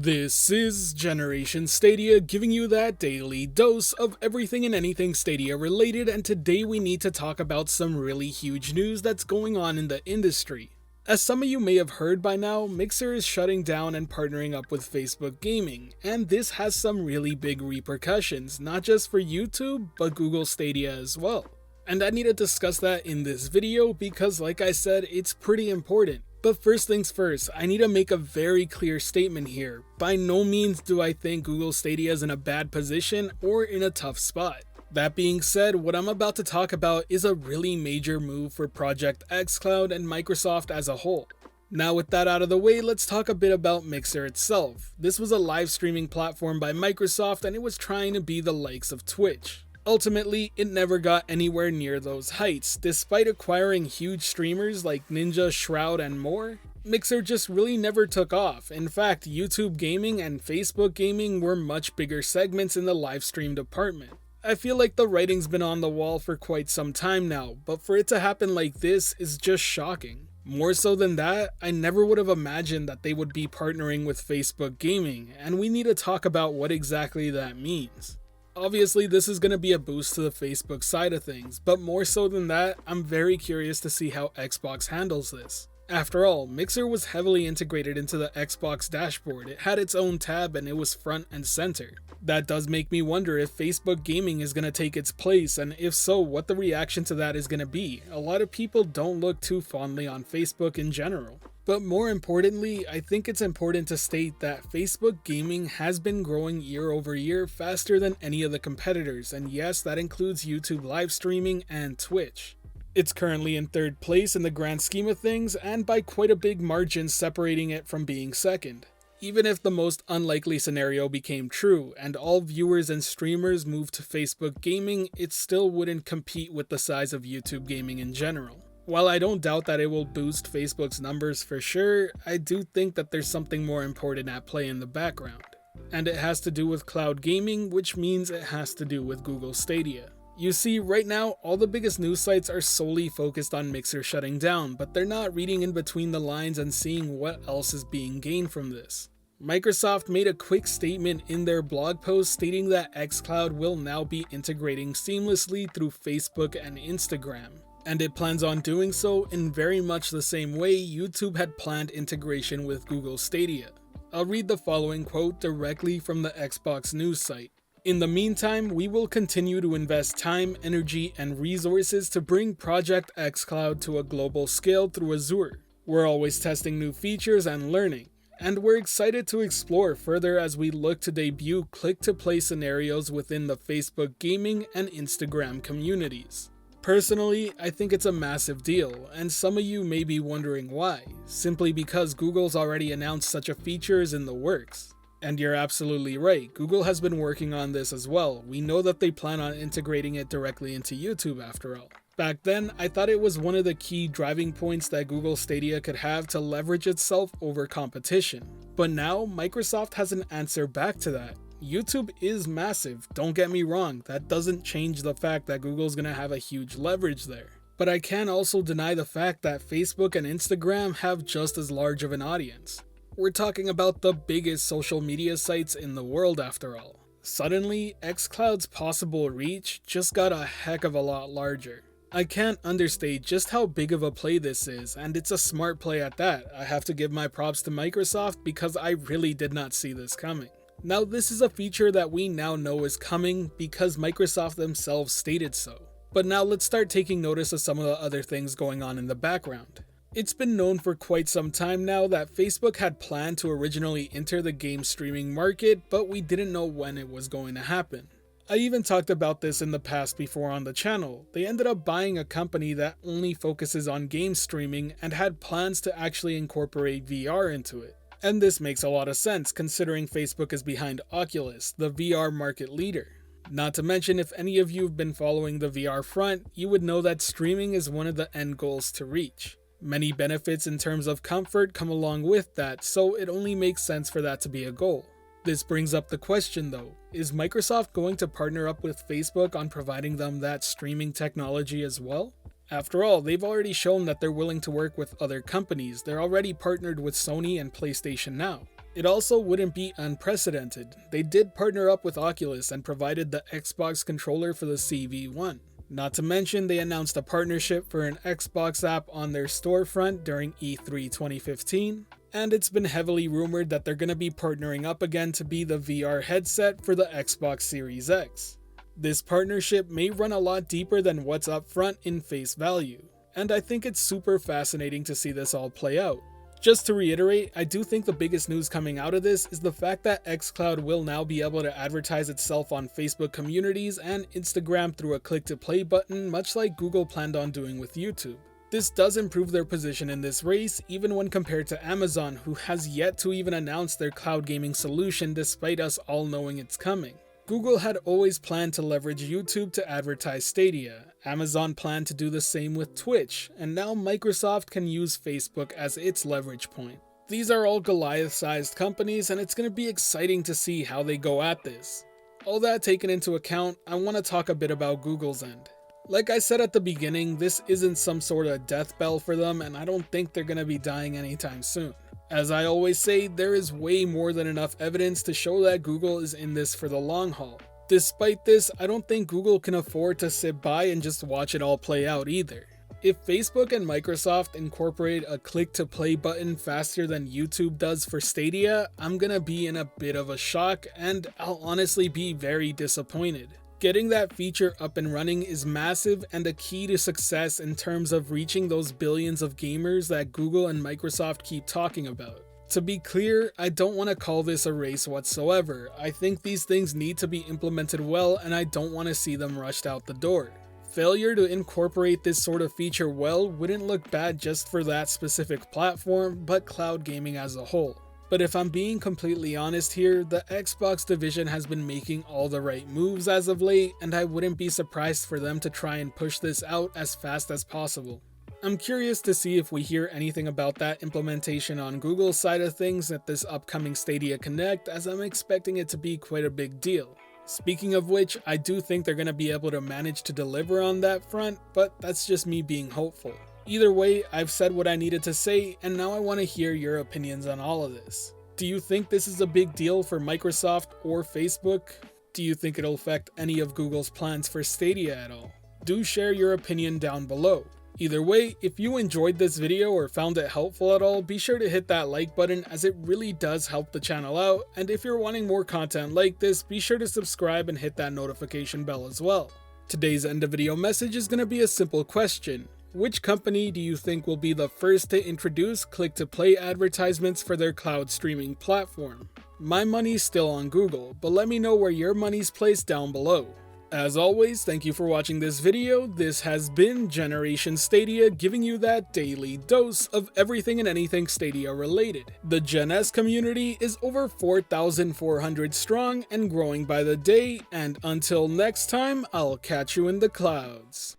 This is Generation Stadia, giving you that daily dose of everything and anything Stadia related, and today we need to talk about some really huge news that's going on in the industry. As some of you may have heard by now, Mixer is shutting down and partnering up with Facebook Gaming, and this has some really big repercussions, not just for YouTube, but Google Stadia as well. And I need to discuss that in this video because, like I said, it's pretty important. But first things first, I need to make a very clear statement here. By no means do I think Google Stadia is in a bad position or in a tough spot. That being said, what I'm about to talk about is a really major move for Project xCloud and Microsoft as a whole. Now with that out of the way, let's talk a bit about Mixer itself. This was a live streaming platform by Microsoft and it was trying to be the likes of Twitch. Ultimately, it never got anywhere near those heights. Despite acquiring huge streamers like Ninja, Shroud, and more, Mixer just really never took off. In fact, YouTube Gaming and Facebook Gaming were much bigger segments in the live stream department. I feel like the writing's been on the wall for quite some time now, but for it to happen like this is just shocking. More so than that, I never would have imagined that they would be partnering with Facebook Gaming, and we need to talk about what exactly that means. Obviously, this is going to be a boost to the Facebook side of things, but more so than that, I'm very curious to see how Xbox handles this. After all, Mixer was heavily integrated into the Xbox dashboard. It had its own tab and it was front and center. That does make me wonder if Facebook Gaming is going to take its place, and if so, what the reaction to that is going to be. A lot of people don't look too fondly on Facebook in general. But more importantly, I think it's important to state that Facebook Gaming has been growing year over year faster than any of the competitors, and yes, that includes YouTube live streaming and Twitch. It's currently in third place in the grand scheme of things, and by quite a big margin separating it from being second. Even if the most unlikely scenario became true, and all viewers and streamers moved to Facebook Gaming, it still wouldn't compete with the size of YouTube Gaming in general. While I don't doubt that it will boost Facebook's numbers for sure, I do think that there's something more important at play in the background. And it has to do with cloud gaming, which means it has to do with Google Stadia. You see, right now, all the biggest news sites are solely focused on Mixer shutting down, but they're not reading in between the lines and seeing what else is being gained from this. Microsoft made a quick statement in their blog post stating that xCloud will now be integrating seamlessly through Facebook and Instagram. And it plans on doing so in very much the same way YouTube had planned integration with Google Stadia. I'll read the following quote directly from the Xbox news site. In the meantime, we will continue to invest time, energy, and resources to bring Project xCloud to a global scale through Azure. We're always testing new features and learning, and we're excited to explore further as we look to debut click-to-play scenarios within the Facebook Gaming and Instagram communities. Personally, I think it's a massive deal, and some of you may be wondering why, simply because Google's already announced such a feature is in the works. And you're absolutely right, Google has been working on this as well. We know that they plan on integrating it directly into YouTube after all. Back then, I thought it was one of the key driving points that Google Stadia could have to leverage itself over competition. But now, Microsoft has an answer back to that. YouTube is massive, don't get me wrong, that doesn't change the fact that Google's gonna have a huge leverage there. But I can't also deny the fact that Facebook and Instagram have just as large of an audience. We're talking about the biggest social media sites in the world after all. Suddenly, xCloud's possible reach just got a heck of a lot larger. I can't understate just how big of a play this is, and it's a smart play at that. I have to give my props to Microsoft because I really did not see this coming. Now this is a feature that we now know is coming because Microsoft themselves stated so. But now let's start taking notice of some of the other things going on in the background. It's been known for quite some time now that Facebook had planned to originally enter the game streaming market, but we didn't know when it was going to happen. I even talked about this in the past before on the channel. They ended up buying a company that only focuses on game streaming and had plans to actually incorporate VR into it. And this makes a lot of sense considering Facebook is behind Oculus, the VR market leader. Not to mention, if any of you have been following the VR front, you would know that streaming is one of the end goals to reach. Many benefits in terms of comfort come along with that, so it only makes sense for that to be a goal. This brings up the question though, is Microsoft going to partner up with Facebook on providing them that streaming technology as well? After all, they've already shown that they're willing to work with other companies. They're already partnered with Sony and PlayStation now. It also wouldn't be unprecedented. They did partner up with Oculus and provided the Xbox controller for the CV1. Not to mention, they announced a partnership for an Xbox app on their storefront during E3 2015, and it's been heavily rumored that they're going to be partnering up again to be the VR headset for the Xbox Series X. This partnership may run a lot deeper than what's up front in face value, and I think it's super fascinating to see this all play out. Just to reiterate, I do think the biggest news coming out of this is the fact that xCloud will now be able to advertise itself on Facebook communities and Instagram through a click-to-play button, much like Google planned on doing with YouTube. This does improve their position in this race, even when compared to Amazon, who has yet to even announce their cloud gaming solution despite us all knowing it's coming. Google had always planned to leverage YouTube to advertise Stadia, Amazon planned to do the same with Twitch, and now Microsoft can use Facebook as its leverage point. These are all Goliath-sized companies, and it's going to be exciting to see how they go at this. All that taken into account, I want to talk a bit about Google's end. Like I said at the beginning, this isn't some sort of death bell for them, and I don't think they're going to be dying anytime soon. As I always say, there is way more than enough evidence to show that Google is in this for the long haul. Despite this, I don't think Google can afford to sit by and just watch it all play out either. If Facebook and Microsoft incorporate a click-to-play button faster than YouTube does for Stadia, I'm gonna be in a bit of a shock, and I'll honestly be very disappointed. Getting that feature up and running is massive and a key to success in terms of reaching those billions of gamers that Google and Microsoft keep talking about. To be clear, I don't want to call this a race whatsoever. I think these things need to be implemented well, and I don't want to see them rushed out the door. Failure to incorporate this sort of feature well wouldn't look bad just for that specific platform, but cloud gaming as a whole. But if I'm being completely honest here, the Xbox division has been making all the right moves as of late, and I wouldn't be surprised for them to try and push this out as fast as possible. I'm curious to see if we hear anything about that implementation on Google's side of things at this upcoming Stadia Connect, as I'm expecting it to be quite a big deal. Speaking of which, I do think they're going to be able to manage to deliver on that front, but that's just me being hopeful. Either way, I've said what I needed to say, and now I want to hear your opinions on all of this. Do you think this is a big deal for Microsoft or Facebook? Do you think it'll affect any of Google's plans for Stadia at all? Do share your opinion down below. Either way, if you enjoyed this video or found it helpful at all, be sure to hit that like button as it really does help the channel out, and if you're wanting more content like this, be sure to subscribe and hit that notification bell as well. Today's end of video message is going to be a simple question. Which company do you think will be the first to introduce click-to-play advertisements for their cloud streaming platform? My money's still on Google, but let me know where your money's placed down below. As always, thank you for watching this video. This has been Generation Stadia, giving you that daily dose of everything and anything Stadia related. The Gen S community is over 4,400 strong and growing by the day, and until next time, I'll catch you in the clouds.